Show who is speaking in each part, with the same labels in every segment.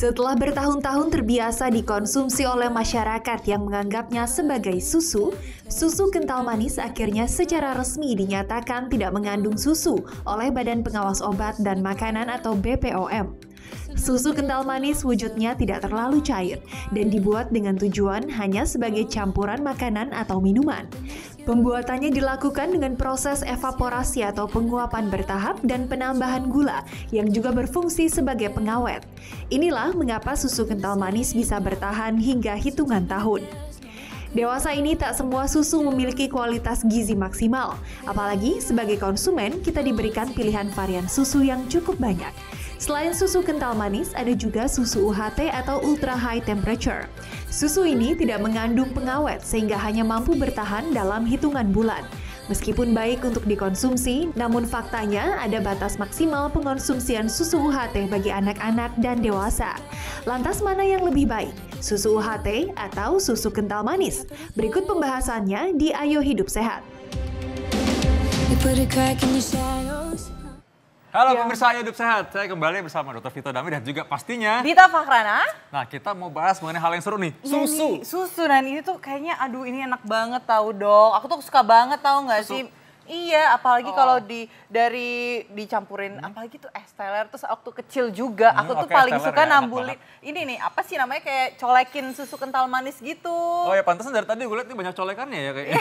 Speaker 1: Setelah bertahun-tahun terbiasa dikonsumsi oleh masyarakat yang menganggapnya sebagai susu, susu kental manis akhirnya secara resmi dinyatakan tidak mengandung susu oleh Badan Pengawas Obat dan Makanan atau BPOM. Susu kental manis wujudnya tidak terlalu cair dan dibuat dengan tujuan hanya sebagai campuran makanan atau minuman. Pembuatannya dilakukan dengan proses evaporasi atau penguapan bertahap dan penambahan gula yang juga berfungsi sebagai pengawet. Inilah mengapa susu kental manis bisa bertahan hingga hitungan tahun. Dewasa ini tak semua susu memiliki kualitas gizi maksimal, apalagi sebagai konsumen kita diberikan pilihan varian susu yang cukup banyak. Selain susu kental manis, ada juga susu UHT atau ultra high temperature. Susu ini tidak mengandung pengawet sehingga hanya mampu bertahan dalam hitungan bulan. Meskipun baik untuk dikonsumsi, namun faktanya ada batas maksimal pengonsumsian susu UHT bagi anak-anak dan dewasa. Lantas mana yang lebih baik? Susu UHT atau susu kental manis? Berikut pembahasannya di Ayo Hidup Sehat.
Speaker 2: Halo pemirsa Ayo Hidup Sehat, saya kembali bersama Dr. Vito Dami dan juga pastinya
Speaker 3: Dita Fahrana.
Speaker 2: Nah, kita mau bahas mengenai hal yang seru nih,
Speaker 3: Ya,
Speaker 2: susu.
Speaker 3: nih, susu, dan ini tuh kayaknya aduh ini enak banget tahu dok. Aku tuh suka banget tahu nggak sih? Iya, apalagi kalau dicampurin, apalagi tuh es teler, terus waktu kecil juga, aku tuh paling suka
Speaker 2: ya,
Speaker 3: nambulin. Ini nih, apa sih namanya kayak colekin susu kental manis gitu.
Speaker 2: Oh ya, pantesan dari tadi gue lihat nih banyak colekannya ya kayaknya.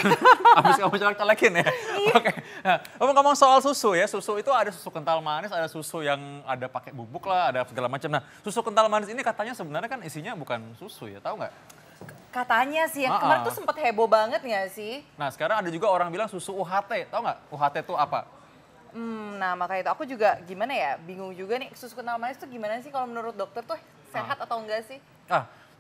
Speaker 2: Habis kamu colekin ya. Oke. Nah, ngomong-ngomong soal susu ya, susu itu ada susu kental manis, ada susu yang ada pakai bubuk lah, ada segala macam. Nah, susu kental manis ini katanya sebenarnya kan isinya bukan susu ya, tahu nggak?
Speaker 3: Katanya sih, yang kemarin tuh sempat heboh banget nggak sih?
Speaker 2: Nah, sekarang ada juga orang bilang susu UHT, tahu nggak? UHT itu apa?
Speaker 3: Nah makanya itu aku juga gimana ya, bingung juga nih susu kental manis tuh gimana sih kalau menurut dokter tuh sehat atau enggak sih?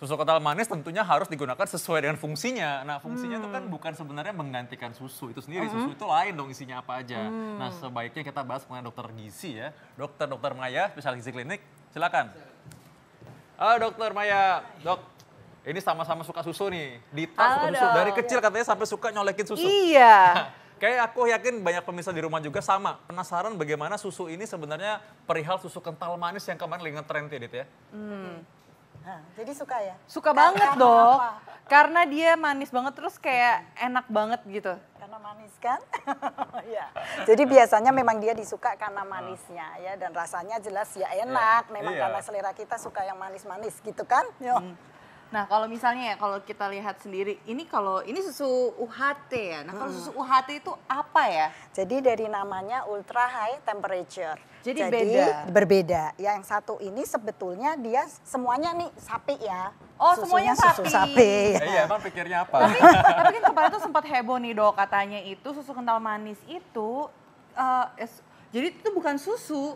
Speaker 2: Susu kental manis tentunya harus digunakan sesuai dengan fungsinya. Nah fungsinya itu kan bukan sebenarnya menggantikan susu itu sendiri. Susu itu lain dong isinya apa aja. Nah sebaiknya kita bahas mengenai dokter gizi ya. Dr. Maya, spesialis gizi klinik, silakan. Halo Dokter Maya, dok. Ini sama-sama suka susu nih. Dita suka susu. Dari kecil katanya sampai suka nyolekin susu.
Speaker 3: Iya.
Speaker 2: Kayak aku yakin banyak pemirsa di rumah juga sama. Penasaran bagaimana susu ini sebenarnya perihal susu kental manis yang kemarin lagi nge-trend ya, Dit ya?
Speaker 4: Nah, jadi suka ya?
Speaker 3: Suka banget dok. Karena dia manis banget terus kayak enak banget gitu.
Speaker 4: Karena manis kan? Ya. Jadi biasanya memang dia disuka karena manisnya ya. Dan rasanya jelas ya enak. Memang karena selera kita suka yang manis-manis gitu kan?
Speaker 3: Nah kalau misalnya ya kalau kita lihat sendiri, ini susu UHT ya. Nah kalau susu UHT itu apa ya?
Speaker 4: Jadi dari namanya ultra high temperature.
Speaker 3: Jadi beda?
Speaker 4: Berbeda. Yang satu ini sebetulnya dia semuanya nih sapi ya.
Speaker 3: Oh
Speaker 4: susunya
Speaker 3: semuanya
Speaker 4: susu sapi.
Speaker 2: Iya emang pikirnya apa?
Speaker 3: Tapi kan kemarin tuh sempat heboh nih dok, katanya itu susu kental manis itu, jadi itu bukan susu.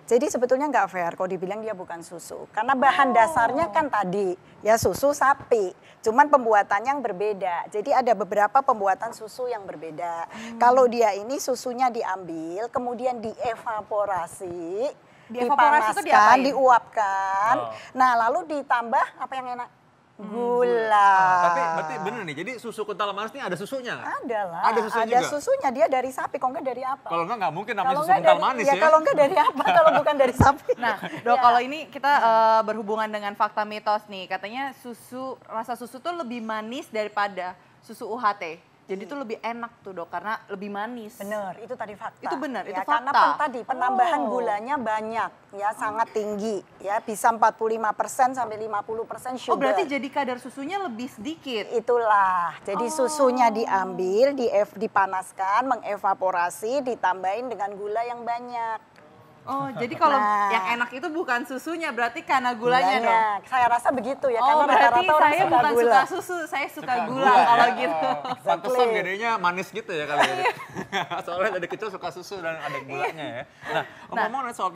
Speaker 4: Jadi sebetulnya nggak fair kalau dibilang dia bukan susu. Karena bahan dasarnya kan tadi ya susu sapi. Cuman pembuatannya yang berbeda. Jadi ada beberapa pembuatan susu yang berbeda. Kalau dia ini susunya diambil, kemudian dievaporasi, dipanaskan, diuapkan. Nah lalu ditambah apa yang enak? Gula.
Speaker 2: Tapi berarti bener nih, jadi susu kental manis ini ada susunya?
Speaker 4: Ada lah.
Speaker 2: Ada susunya juga?
Speaker 4: Ada susunya, dia dari sapi. Kalau enggak dari apa?
Speaker 2: Kalau enggak nggak mungkin namanya susu kental manis ya.
Speaker 4: Kalau enggak dari apa kalau bukan dari sapi?
Speaker 3: Nah dok kalau ini kita berhubungan dengan fakta mitos nih. Katanya rasa susu tuh lebih manis daripada susu UHT. Jadi itu lebih enak tuh dok, karena lebih manis.
Speaker 4: Bener, itu tadi fakta.
Speaker 3: Itu benar,
Speaker 4: ya,
Speaker 3: itu fakta.
Speaker 4: Karena tadi penambahan gulanya banyak, ya sangat tinggi. Ya bisa 45% sampai 50% sugar.
Speaker 3: Oh berarti jadi kadar susunya lebih sedikit?
Speaker 4: Itulah, jadi susunya diambil, dipanaskan, mengevaporasi, ditambahin dengan gula yang banyak.
Speaker 3: Oh, jadi kalau yang enak itu bukan susunya, berarti karena gulanya dong?
Speaker 4: Saya rasa begitu ya,
Speaker 3: karena
Speaker 4: rata-rata orang
Speaker 3: saya bukan
Speaker 4: gula.
Speaker 3: suka susu, saya suka gula kalau gitu.
Speaker 2: Pantesan gedenya manis gitu ya kali ya. Soalnya dari kecil suka susu dan ada gulanya ya. Nah, ngomong-ngomong soal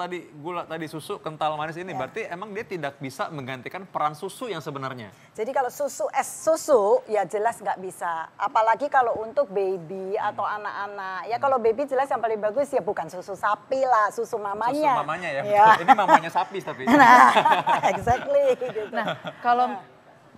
Speaker 2: tadi susu kental manis ini, berarti emang dia tidak bisa menggantikan peran susu yang sebenarnya?
Speaker 4: Jadi kalau es susu ya jelas nggak bisa. Apalagi kalau untuk baby atau anak-anak. Ya kalau baby jelas yang paling bagus ya bukan susu sapi lah, susu mamanya.
Speaker 2: Susu mamanya ya. Ini mamanya sapi tapi.
Speaker 4: Nah, exactly. Gitu.
Speaker 3: Nah,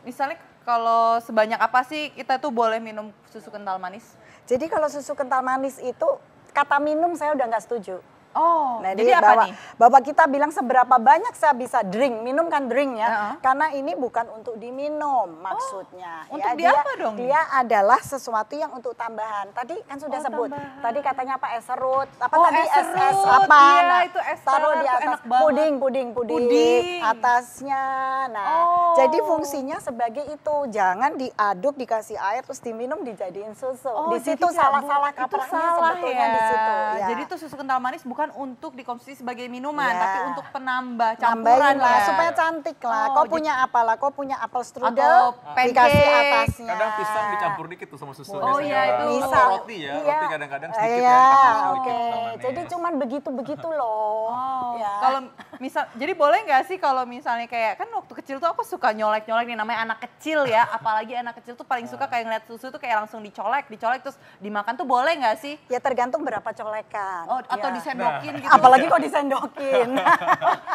Speaker 3: misalnya kalau sebanyak apa sih kita tuh boleh minum susu kental manis?
Speaker 4: Jadi kalau susu kental manis itu kata minum saya udah nggak setuju.
Speaker 3: Oh,
Speaker 4: Jadi
Speaker 3: jadi apa nih?
Speaker 4: bahwa kita bilang seberapa banyak saya bisa minum kan drink ya, karena ini bukan untuk diminum maksudnya.
Speaker 3: Untuk di apa dong?
Speaker 4: Dia adalah sesuatu yang untuk tambahan. Tadi kan sudah sebut,
Speaker 3: tambahan.
Speaker 4: tadi katanya apa es serut, apa
Speaker 3: Oh,
Speaker 4: tadi
Speaker 3: es
Speaker 4: es
Speaker 3: serut,
Speaker 4: apa?
Speaker 3: iya,
Speaker 4: Nah,
Speaker 3: itu es
Speaker 4: taruh
Speaker 3: teler
Speaker 4: di
Speaker 3: tuh
Speaker 4: atas
Speaker 3: enak banget.
Speaker 4: puding
Speaker 3: Puding.
Speaker 4: atasnya. Nah, jadi fungsinya sebagai itu, jangan diaduk dikasih air terus diminum dijadiin susu.
Speaker 3: Oh,
Speaker 4: Di situ
Speaker 3: jadi
Speaker 4: salah-salah
Speaker 3: itu
Speaker 4: kaprahnya
Speaker 3: salah
Speaker 4: sebetulnya
Speaker 3: ya.
Speaker 4: di situ. Ya.
Speaker 3: Jadi itu susu kental manis bukan untuk dikonsumsi sebagai minuman,
Speaker 4: Ya.
Speaker 3: tapi untuk penambah
Speaker 4: Nambahin
Speaker 3: campuran
Speaker 4: lah
Speaker 3: ya.
Speaker 4: supaya cantik lah.
Speaker 3: Oh,
Speaker 4: Kau punya apalah? Kau punya apel strudel,
Speaker 3: Atau
Speaker 4: dikasih
Speaker 3: pancake.
Speaker 4: atasnya.
Speaker 2: Kadang pisang dicampur dikit tuh sama susu.
Speaker 3: Oh,
Speaker 2: biasanya.
Speaker 3: iya, itu.
Speaker 2: Atau
Speaker 4: Misal,
Speaker 2: roti ya,
Speaker 4: iya.
Speaker 2: roti kadang-kadang sedikit
Speaker 4: Iya,
Speaker 2: ya. dikasih susu
Speaker 4: oke.
Speaker 2: dikit, kental manis.
Speaker 4: Jadi cuman begitu-begitu loh.
Speaker 3: Oh,
Speaker 4: Ya.
Speaker 3: kalau misal, jadi boleh nggak sih kalau misalnya kayak kan waktu kecil tuh aku suka nyolek-nyolek nih, namanya anak kecil ya, apalagi anak kecil tuh paling suka kayak ngeliat susu tuh kayak langsung dicolek terus dimakan tuh boleh nggak sih?
Speaker 4: Ya tergantung berapa colekan.
Speaker 3: Oh, atau
Speaker 4: Ya.
Speaker 3: disendokin gitu?
Speaker 4: Apalagi kok disendokin.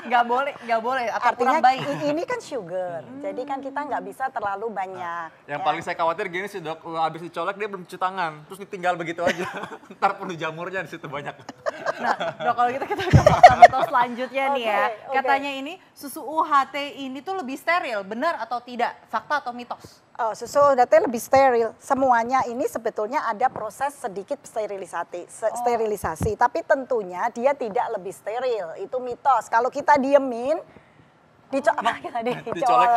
Speaker 3: Nggak boleh, atau
Speaker 4: Artinya
Speaker 3: kurang baik.
Speaker 4: ini kan sugar, jadi kan kita nggak bisa terlalu banyak.
Speaker 2: Yang
Speaker 4: ya.
Speaker 2: paling saya khawatir gini sih dok, habis dicolek dia belum cuci tangan, terus ditinggal begitu aja. Ntar penuh jamurnya di situ banyak.
Speaker 3: Nah, dok kalau gitu kita ke fakta mitos selanjutnya nih ya.
Speaker 4: Oke, oke.
Speaker 3: Katanya ini susu UHT ini tuh lebih steril, benar atau tidak? Fakta atau mitos?
Speaker 4: Oh, susu UHT lebih steril. Semuanya ini sebetulnya ada proses sedikit sterilisasi, tapi tentunya dia tidak lebih steril. Itu mitos. Kalau kita diemin,
Speaker 2: Dicolek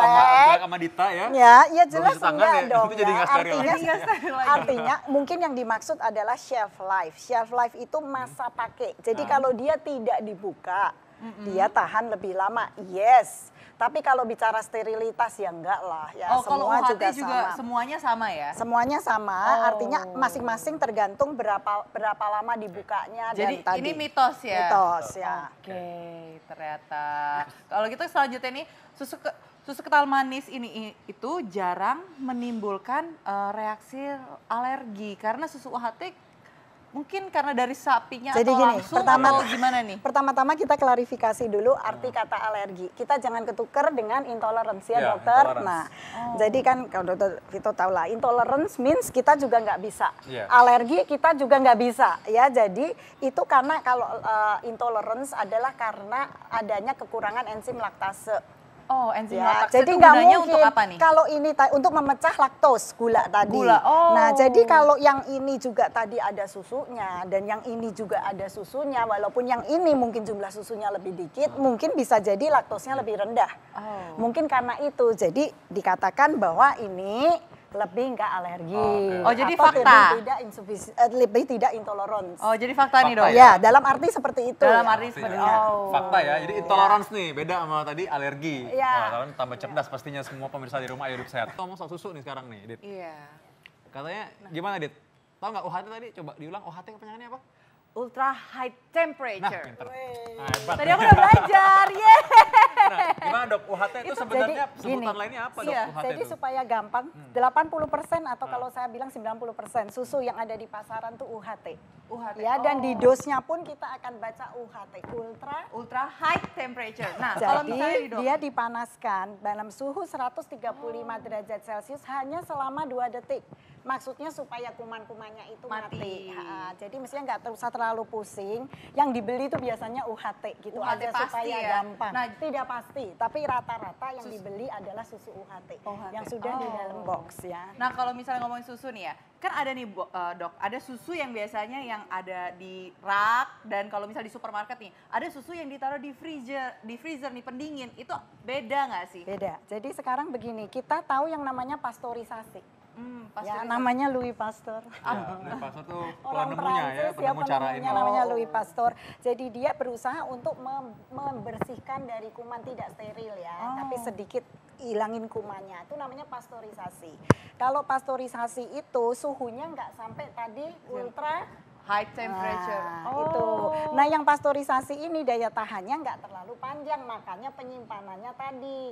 Speaker 2: sama Dita ya.
Speaker 4: Ya jelas
Speaker 2: cuci tangan
Speaker 4: enggak
Speaker 2: ya,
Speaker 4: dong.
Speaker 2: itu jadi nggak steril
Speaker 4: Artinya,
Speaker 2: lagi.
Speaker 3: Nggak steril lagi.
Speaker 4: artinya mungkin yang dimaksud adalah shelf life. Shelf life itu masa pakai. Jadi kalau dia tidak dibuka, dia tahan lebih lama. Yes. Tapi kalau bicara sterilitas ya enggak lah. Ya
Speaker 3: Oh, kalau
Speaker 4: semua
Speaker 3: UHT
Speaker 4: juga
Speaker 3: juga
Speaker 4: sama.
Speaker 3: semuanya sama ya?
Speaker 4: Semuanya sama,
Speaker 3: Oh.
Speaker 4: artinya masing-masing tergantung berapa lama dibukanya
Speaker 3: Jadi
Speaker 4: dan tadi.
Speaker 3: ini mitos ya?
Speaker 4: Mitos ya.
Speaker 3: Oke, ternyata. Kalau gitu selanjutnya nih, susu kental manis ini itu jarang menimbulkan reaksi alergi karena susu UHT mungkin karena dari sapinya
Speaker 4: Jadi
Speaker 3: atau
Speaker 4: gini,
Speaker 3: langsung atau gimana nih?
Speaker 4: Pertama-tama kita klarifikasi dulu arti kata alergi. Kita jangan ketukar dengan intolerance ya,
Speaker 2: Ya,
Speaker 4: dokter.
Speaker 2: intolerance.
Speaker 4: Nah, jadi kan kalau dokter Vito tahu lah, intolerance means kita juga nggak bisa.
Speaker 2: Iya.
Speaker 4: Alergi kita juga nggak bisa ya. Jadi itu karena kalau intolerance adalah karena adanya kekurangan enzim laktase.
Speaker 3: Oh, enzim
Speaker 4: Ya,
Speaker 3: laktase
Speaker 4: jadi
Speaker 3: itu
Speaker 4: nggak
Speaker 3: gunanya
Speaker 4: mungkin
Speaker 3: untuk apa nih?
Speaker 4: kalau ini untuk memecah laktos gula tadi.
Speaker 3: Gula, oh.
Speaker 4: Nah, jadi kalau yang ini juga tadi ada susunya dan yang ini juga ada susunya, walaupun yang ini mungkin jumlah susunya lebih dikit, mungkin bisa jadi laktosnya lebih rendah.
Speaker 3: Oh.
Speaker 4: Mungkin karena itu, jadi dikatakan bahwa ini lebih nggak alergi.
Speaker 3: Oh, jadi
Speaker 4: atau
Speaker 3: fakta.
Speaker 4: lebih tidak intolerance.
Speaker 3: Oh, jadi fakta nih dok?
Speaker 2: Fakta
Speaker 4: Ya, dalam arti seperti itu.
Speaker 3: Dalam
Speaker 4: ya.
Speaker 3: arti seperti
Speaker 2: Artinya,
Speaker 3: oh.
Speaker 2: fakta ya, jadi intolerance nih, beda sama tadi alergi.
Speaker 4: Iya.
Speaker 2: Wah, kalian tambah cerdas pastinya semua pemirsa di rumah, ayo hidup sehat. Ngomong soal susu nih sekarang nih, Dit.
Speaker 3: Iya.
Speaker 2: Katanya gimana, Dit? Tahu nggak UHT tadi? Coba diulang, UHT kepanjangannya apa?
Speaker 3: Ultra high
Speaker 2: Nah,
Speaker 3: temperature.
Speaker 2: pinter. Nah, hebat.
Speaker 3: Tadi aku udah belajar, yeay.
Speaker 2: Nah, gimana dok, UHT itu sebenarnya
Speaker 4: Jadi,
Speaker 2: sebutan
Speaker 4: gini,
Speaker 2: lainnya apa dok,
Speaker 3: iya,
Speaker 2: UHT
Speaker 4: Jadi
Speaker 2: itu?
Speaker 4: supaya gampang, 80% atau kalau saya bilang 90% susu yang ada di pasaran tuh UHT.
Speaker 3: UHT.
Speaker 4: Ya, dan di dosnya pun kita akan baca UHT,
Speaker 3: Ultra high temperature. Nah, kalau
Speaker 4: Jadi
Speaker 3: misalnya di dok,
Speaker 4: dia dipanaskan dalam suhu 135 derajat Celcius hanya selama 2 detik. Maksudnya supaya kuman-kumannya itu
Speaker 3: Mati.
Speaker 4: mati. Jadi mestinya nggak usah terlalu pusing. Yang dibeli itu biasanya UHT gitu
Speaker 3: UHT
Speaker 4: aja
Speaker 3: pasti
Speaker 4: supaya
Speaker 3: ya?
Speaker 4: gampang.
Speaker 3: Nah,
Speaker 4: tidak pasti, tapi rata-rata yang dibeli adalah susu UHT, yang sudah di dalam box ya.
Speaker 3: Nah, kalau misalnya ngomongin susu nih ya, kan ada nih dok, ada susu yang biasanya yang ada di rak dan kalau misalnya di supermarket nih, ada susu yang ditaruh di freezer nih pendingin, itu beda nggak sih?
Speaker 4: Beda. Jadi sekarang begini, kita tahu yang namanya pasteurisasi. Ya,
Speaker 3: Pasteurisasi.
Speaker 4: namanya Louis Pasteur.
Speaker 2: Ya, Pasteur tuh
Speaker 4: Orang
Speaker 2: penemunya ya,
Speaker 4: Prancis ya,
Speaker 2: penemu cara ini.
Speaker 4: penemunya namanya Louis Pasteur. Jadi dia berusaha untuk membersihkan dari kuman tidak steril ya, tapi sedikit hilangin kumannya. Itu namanya pasteurisasi. Kalau pasteurisasi itu suhunya nggak sampai tadi ultra
Speaker 3: High temperature.
Speaker 4: Nah, itu. Nah, yang pasteurisasi ini daya tahannya nggak terlalu panjang, makanya penyimpanannya tadi.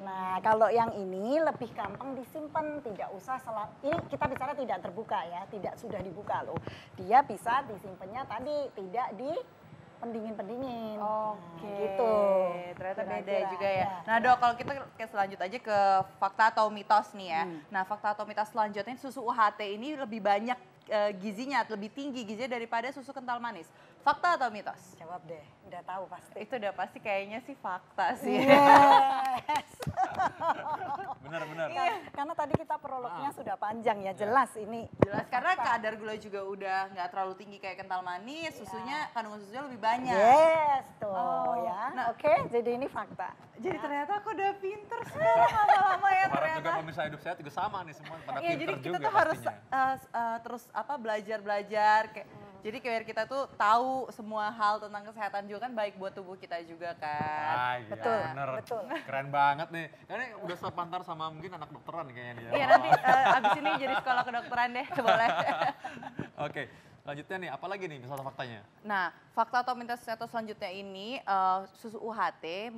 Speaker 4: Nah, kalau yang ini lebih gampang disimpan, tidak usah ini kita bicara tidak terbuka ya, tidak sudah dibuka loh. Dia bisa disimpannya tadi tidak di pendingin-pendingin.
Speaker 3: Oke,
Speaker 4: Gitu.
Speaker 3: ternyata beda
Speaker 4: Kira-kira,
Speaker 3: juga ya.
Speaker 4: ya.
Speaker 3: Nah dok, kalau kita selanjut aja ke fakta atau mitos nih ya. Nah fakta atau mitos selanjutnya susu UHT ini lebih banyak gizinya, lebih tinggi gizinya daripada susu kental manis. Fakta atau mitos?
Speaker 4: Jawab deh, udah tahu pasti.
Speaker 3: Itu udah pasti kayaknya sih fakta sih.
Speaker 4: Yes.
Speaker 2: Benar-benar.
Speaker 4: Karena tadi kita prolognya sudah panjang ya, jelas ini.
Speaker 3: Jelas, karena kadar gula juga udah nggak terlalu tinggi kayak kental manis, susunya, kandungan susunya lebih banyak.
Speaker 4: Yes, tuh
Speaker 3: Oh,
Speaker 4: ya.
Speaker 3: nah-
Speaker 4: Oke, jadi ini fakta.
Speaker 3: Jadi ternyata aku udah pinter sekarang lama-lama ya
Speaker 2: Harap
Speaker 3: ternyata.
Speaker 2: juga pemirsa hidup saya juga sama nih semua pada
Speaker 3: Iya,
Speaker 2: pinter
Speaker 3: jadi kita
Speaker 2: juga
Speaker 3: tuh harus
Speaker 2: pastinya.
Speaker 3: terus belajar kayak jadi kayak kita tuh tahu semua hal tentang kesehatan juga kan baik buat tubuh kita juga kan.
Speaker 2: Ah, iya,
Speaker 4: Betul,
Speaker 2: bener.
Speaker 4: betul.
Speaker 2: Keren banget nih. Ini udah sepantar sama mungkin anak dokteran kayaknya dia.
Speaker 3: Iya nanti abis ini jadi sekolah kedokteran deh boleh.
Speaker 2: Oke, selanjutnya nih, apa lagi nih misalnya faktanya?
Speaker 3: Nah fakta atau mitos selanjutnya ini susu UHT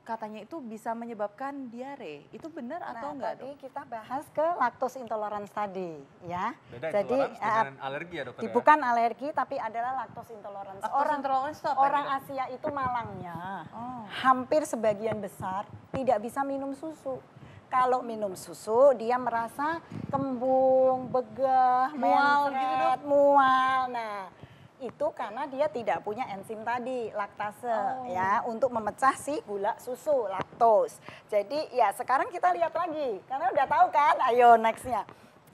Speaker 3: katanya itu bisa menyebabkan diare. Itu benar atau enggak
Speaker 4: tadi
Speaker 3: dok?
Speaker 4: kita bahas ke laktos intolerance tadi ya.
Speaker 2: Beda
Speaker 4: Jadi
Speaker 2: intoleransi dengan alergi ya dokter ya?
Speaker 4: bukan alergi tapi adalah laktos intolerance.
Speaker 3: Laktos intolerance itu apa
Speaker 4: orang
Speaker 3: ini, Dok?
Speaker 4: Asia itu malangnya
Speaker 3: Oh.
Speaker 4: hampir sebagian besar tidak bisa minum susu. Kalau minum susu dia merasa kembung, begah,
Speaker 3: Mual gitu,
Speaker 4: mencret, mual. Nah, itu karena dia tidak punya enzim tadi, laktase ya, untuk memecah si gula susu, laktos. Jadi ya sekarang kita lihat lagi, karena udah tahu kan, ayo nextnya.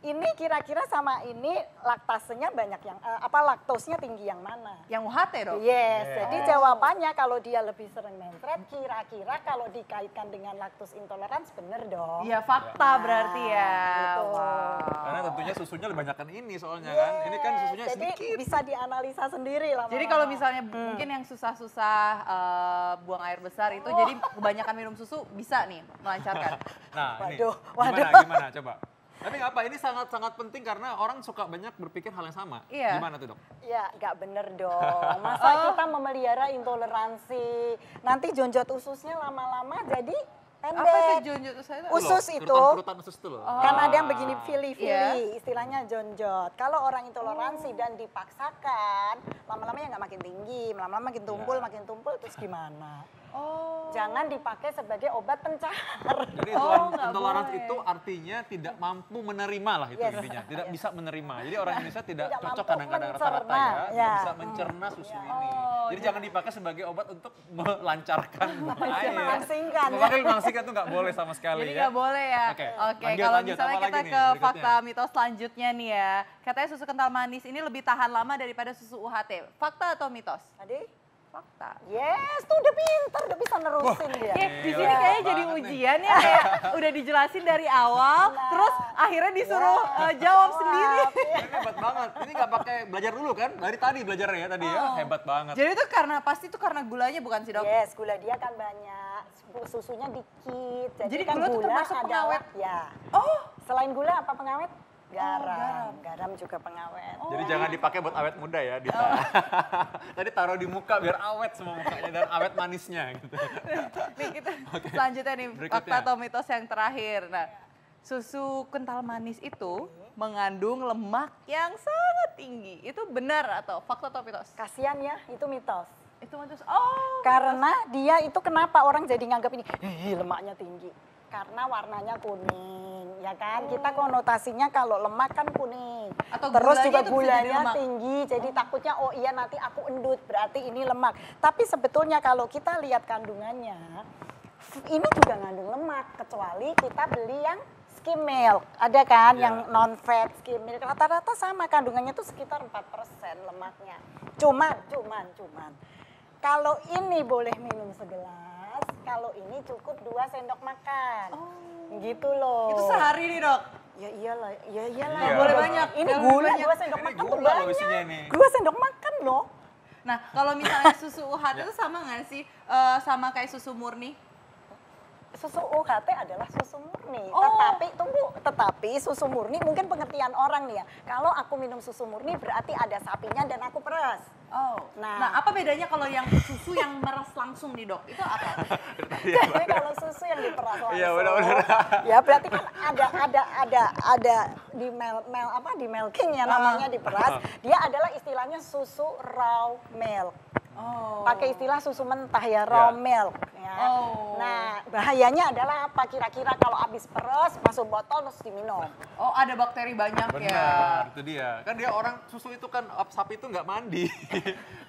Speaker 4: Ini kira-kira sama ini laktasenya banyak yang, laktosnya tinggi yang mana?
Speaker 3: Yang UHT dok?
Speaker 4: Yes, jadi jawabannya kalau dia lebih sering mencret, kira-kira kalau dikaitkan dengan laktos intolerance bener dong.
Speaker 3: Iya fakta berarti ya.
Speaker 4: gitu.
Speaker 3: Wah.
Speaker 2: Karena tentunya susunya lebih banyakan ini soalnya kan. Ini kan susunya
Speaker 4: Jadi
Speaker 2: sedikit.
Speaker 4: bisa dianalisa sendiri lah.
Speaker 3: Jadi kalau misalnya mungkin yang susah-susah buang air besar itu jadi kebanyakan minum susu bisa nih melancarkan.
Speaker 2: Nah, ini
Speaker 4: Waduh.
Speaker 2: gimana coba? Tapi nggak apa, ini sangat-sangat penting karena orang suka banyak berpikir hal yang sama.
Speaker 3: Iya.
Speaker 2: Gimana tuh dok?
Speaker 4: Ya, nggak bener dong. Masa kita memelihara intoleransi, nanti jonjot ususnya lama-lama jadi
Speaker 3: Apa itu
Speaker 4: pendek.
Speaker 3: jonjot saya?
Speaker 4: Usus
Speaker 2: Loh,
Speaker 4: itu,
Speaker 2: Kerutan usus itu loh.
Speaker 4: kan ada yang begini fili-fili,
Speaker 3: Iya.
Speaker 4: istilahnya jonjot. Kalau orang intoleransi dan dipaksakan, lama-lama ya nggak makin tinggi, lama-lama makin tumpul, terus gimana?
Speaker 3: Oh.
Speaker 4: Jangan dipakai sebagai obat pencair.
Speaker 2: Jadi
Speaker 3: nggak
Speaker 2: intoleransi
Speaker 3: boleh.
Speaker 2: itu artinya tidak mampu menerima lah itu
Speaker 4: Yes.
Speaker 2: intinya. Tidak bisa menerima. Jadi orang Indonesia tidak
Speaker 4: Tidak
Speaker 2: cocok
Speaker 4: mampu
Speaker 2: kadang-kadang rata-rata
Speaker 4: mencerna,
Speaker 2: ya. Tidak
Speaker 4: ya.
Speaker 2: bisa mencerna susu ini.
Speaker 3: Oh,
Speaker 2: Jadi jangan dipakai sebagai obat untuk melancarkan buang air.
Speaker 4: Memangsingkan, ya.
Speaker 2: Makanya memangsingkan itu nggak boleh sama sekali
Speaker 3: Jadi
Speaker 2: ya.
Speaker 3: nggak boleh ya.
Speaker 2: Oke,
Speaker 3: Oke,
Speaker 2: lanjut,
Speaker 3: kalau
Speaker 2: lanjut.
Speaker 3: misalnya
Speaker 2: Apa
Speaker 3: kita
Speaker 2: lagi nih
Speaker 3: ke
Speaker 2: berikutnya?
Speaker 3: fakta mitos selanjutnya nih ya. Katanya susu kental manis ini lebih tahan lama daripada susu UHT. Fakta atau mitos?
Speaker 4: Tadi?
Speaker 3: Fakta.
Speaker 4: Yes, tuh udah pintar, udah bisa nerusin dia.
Speaker 3: Oke, di sini
Speaker 2: Gila,
Speaker 3: kayaknya jadi
Speaker 2: banget nih.
Speaker 3: ujian ya kayak udah dijelasin dari awal, terus akhirnya disuruh jawab sendiri.
Speaker 2: Ini hebat banget. Ini nggak pakai belajar dulu kan? Dari tadi belajarnya ya tadi ya. Hebat banget.
Speaker 3: Jadi itu karena pasti itu karena gulanya bukan sih dok?
Speaker 4: Yes, gula dia kan banyak, susunya dikit.
Speaker 3: Jadi
Speaker 4: kan
Speaker 3: gula tuh termasuk
Speaker 4: adalah-
Speaker 3: pengawet?
Speaker 4: Ya.
Speaker 3: Oh,
Speaker 4: Selain gula apa pengawet?
Speaker 3: garam.
Speaker 4: Garam. Garam juga pengawet.
Speaker 2: Jadi jangan dipakai buat awet muda ya, Dita. Tadi taruh di muka biar awet semua mukanya dan awet manisnya gitu.
Speaker 3: Nih kita selanjutnya nih
Speaker 2: Berikutnya.
Speaker 3: fakta atau mitos yang terakhir. Nah, susu kental manis itu mengandung lemak yang sangat tinggi. Itu benar atau fakta atau mitos?
Speaker 4: Kasian ya, itu mitos.
Speaker 3: Itu mitos. Oh,
Speaker 4: Karena dia itu kenapa orang jadi nganggap ini, lemaknya tinggi. Karena warnanya kuning, ya kan? Kita konotasinya kalau lemak kan kuning.
Speaker 3: Atau
Speaker 4: Terus
Speaker 3: gulanya
Speaker 4: juga
Speaker 3: itu bisa jadi
Speaker 4: gulanya
Speaker 3: lemak.
Speaker 4: tinggi, jadi takutnya oh iya nanti aku endut, berarti ini lemak. Tapi sebetulnya kalau kita lihat kandungannya, ini juga ngandung lemak, kecuali kita beli yang skim milk. Ada kan
Speaker 2: Ya.
Speaker 4: yang non-fat skim milk, rata-rata sama kandungannya itu sekitar 4% lemaknya. Cuman. Kalau ini boleh minum segelas, kalau ini cukup 2 sendok makan. Gitu loh.
Speaker 3: itu sehari nih dok.
Speaker 4: Ya iyalah, ya iyalah.
Speaker 2: Iya.
Speaker 3: Boleh banyak.
Speaker 4: Ini
Speaker 3: Boleh
Speaker 4: gula
Speaker 3: banyak.
Speaker 4: 2 sendok
Speaker 2: Ini
Speaker 4: makan tuh
Speaker 2: gula loh
Speaker 4: banyak.
Speaker 2: isinya ini.
Speaker 4: 2 sendok makan loh.
Speaker 3: Nah, kalau misalnya susu UHT itu sama nggak sih sama kayak susu murni?
Speaker 4: Susu UHT adalah susu murni.
Speaker 3: Oh.
Speaker 4: Tetapi susu murni mungkin pengertian orang nih ya. Kalau aku minum susu murni berarti ada sapinya dan aku peras.
Speaker 3: Oh.
Speaker 4: Nah.
Speaker 3: Nah, apa bedanya kalau yang susu yang meres langsung nih dok? Itu apa?
Speaker 4: Jadi kalau susu yang diperas langsung,
Speaker 2: Iya, benar-benar.
Speaker 4: ya berarti kan ada di milking ya namanya diperas. Dia adalah istilahnya susu raw milk. Pakai istilah susu mentah ya, raw milk. Ya. Nah, bahayanya adalah apa? Kira-kira kalau habis peres, masuk botol terus diminum.
Speaker 3: Oh, ada bakteri banyak ya.
Speaker 2: Benar, itu dia. Kan dia orang susu itu kan sapi itu nggak mandi,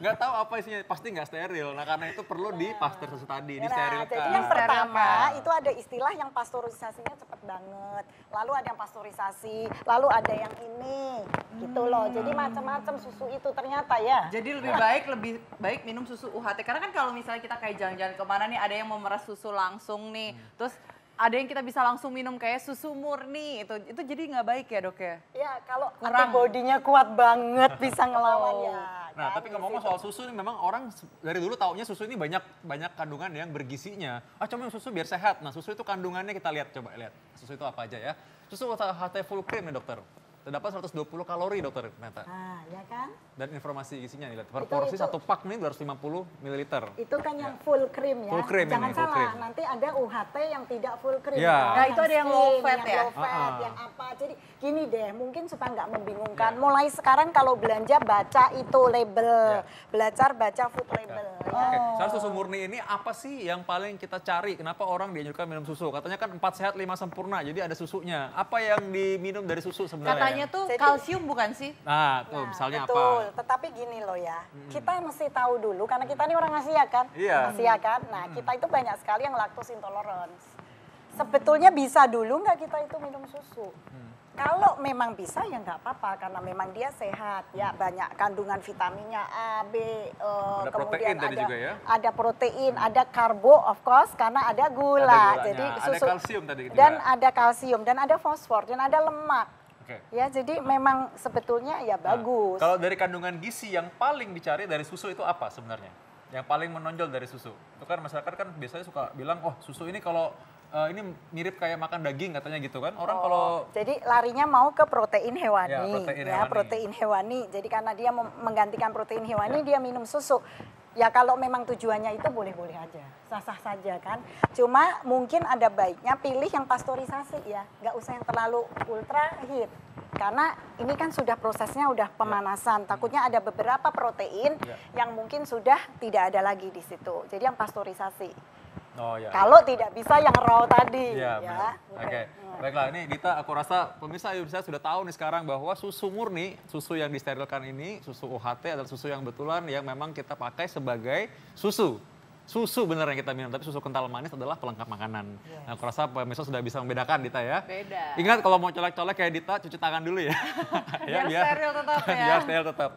Speaker 2: nggak tahu apa isinya, pasti nggak steril. Nah karena itu perlu dipasteurisasi tadi, disterilkan.
Speaker 4: Jadi yang pertama itu ada istilah yang pasteurisasinya cepet banget. Lalu ada yang pasteurisasi, lalu ada yang ini, gitu loh. Jadi macam-macam susu itu ternyata ya.
Speaker 3: Jadi lebih baik minum susu UHT. Karena kan kalau misalnya kita kayak jalan-jalan kemana nih, ada yang memeras susu langsung nih, terus ada yang kita bisa langsung minum kayak susu murni, itu jadi nggak baik ya dok ya?
Speaker 4: Ya kalau antibodinya kuat banget bisa ngelawan ya.
Speaker 2: Nah
Speaker 4: kan,
Speaker 2: tapi ngomong soal susu ini memang orang dari dulu taunya susu ini banyak kandungan yang bergizinya. Coba susu biar sehat. Nah susu itu kandungannya kita lihat, coba lihat. Susu itu apa aja ya? Susu UHT full cream nih dokter. Terdapat 120 kalori dokter ternyata.
Speaker 4: Nah, ya kan?
Speaker 2: Dan informasi isinya nih, per porsi satu pak nih 250 ml.
Speaker 4: Itu kan yang full cream ya.
Speaker 2: Full cream
Speaker 4: Jangan
Speaker 2: ini, full
Speaker 4: salah,
Speaker 2: cream.
Speaker 4: nanti ada UHT yang tidak full cream.
Speaker 2: Ya.
Speaker 3: Nah, itu ada yang low fat ya?
Speaker 4: Low fat, yang apa. Jadi gini deh, mungkin supaya nggak membingungkan. Mulai sekarang kalau belanja baca itu label. Belajar baca food label. Ya.
Speaker 2: Oke, sekarang susu murni ini apa sih yang paling kita cari? Kenapa orang dianjurkan minum susu? Katanya kan 4 sehat 5 sempurna, jadi ada susunya. Apa yang diminum dari susu sebenarnya?
Speaker 3: Katanya tuh kalsium bukan sih?
Speaker 2: Nah, tuh misalnya
Speaker 4: betul.
Speaker 2: apa?
Speaker 4: Tetapi gini loh ya, kita mesti tahu dulu karena kita ini orang Asia kan,
Speaker 2: Iya.
Speaker 4: Asia kan. Nah kita itu banyak sekali yang lactose intolerance. Sebetulnya bisa dulu nggak kita itu minum susu? Kalau memang bisa ya nggak apa-apa karena memang dia sehat ya, banyak kandungan vitaminnya A, B,
Speaker 2: Ada
Speaker 4: kemudian
Speaker 2: protein tadi juga ya?
Speaker 4: ada protein, ada karbo of course karena ada gula.
Speaker 2: Ada
Speaker 4: Jadi
Speaker 2: gulanya,
Speaker 4: susu
Speaker 2: ada kalsium tadi juga.
Speaker 4: dan ada kalsium dan ada fosfor dan ada lemak.
Speaker 2: Oke.
Speaker 4: Ya, jadi memang sebetulnya ya bagus.
Speaker 2: Kalau dari kandungan gizi yang paling dicari dari susu itu apa sebenarnya? Yang paling menonjol dari susu? Itu kan masyarakat kan biasanya suka bilang, oh susu ini kalau ini mirip kayak makan daging katanya gitu kan. Orang kalau
Speaker 4: Jadi larinya mau ke protein hewani.
Speaker 2: Ya, protein
Speaker 4: Ya,
Speaker 2: hewani.
Speaker 4: protein hewani. Jadi karena dia menggantikan protein hewani, dia minum susu. Ya kalau memang tujuannya itu boleh-boleh aja, sah-sah saja kan. Cuma mungkin ada baiknya pilih yang pasteurisasi ya, nggak usah yang terlalu ultra heat. Karena ini kan sudah prosesnya udah pemanasan, takutnya ada beberapa protein yang mungkin sudah tidak ada lagi di situ. Jadi yang pasteurisasi.
Speaker 2: oh ya.
Speaker 4: Kalau tidak bisa yang raw tadi.
Speaker 2: Iya,
Speaker 4: ya.
Speaker 2: benar. Oke. Baiklah, ini Dita, aku rasa pemirsa saya sudah tahu nih sekarang bahwa susu murni, susu yang disterilkan ini, susu UHT adalah susu yang betulan yang memang kita pakai sebagai susu. Susu benar yang kita minum, tapi susu kental manis adalah pelengkap makanan. Nah, aku rasa pemirsa sudah bisa membedakan Dita ya.
Speaker 3: Beda.
Speaker 2: Ingat kalau mau colek-colek kayak Dita, cuci tangan dulu ya.
Speaker 3: Biar steril tetap ya.
Speaker 2: Biar steril tetap.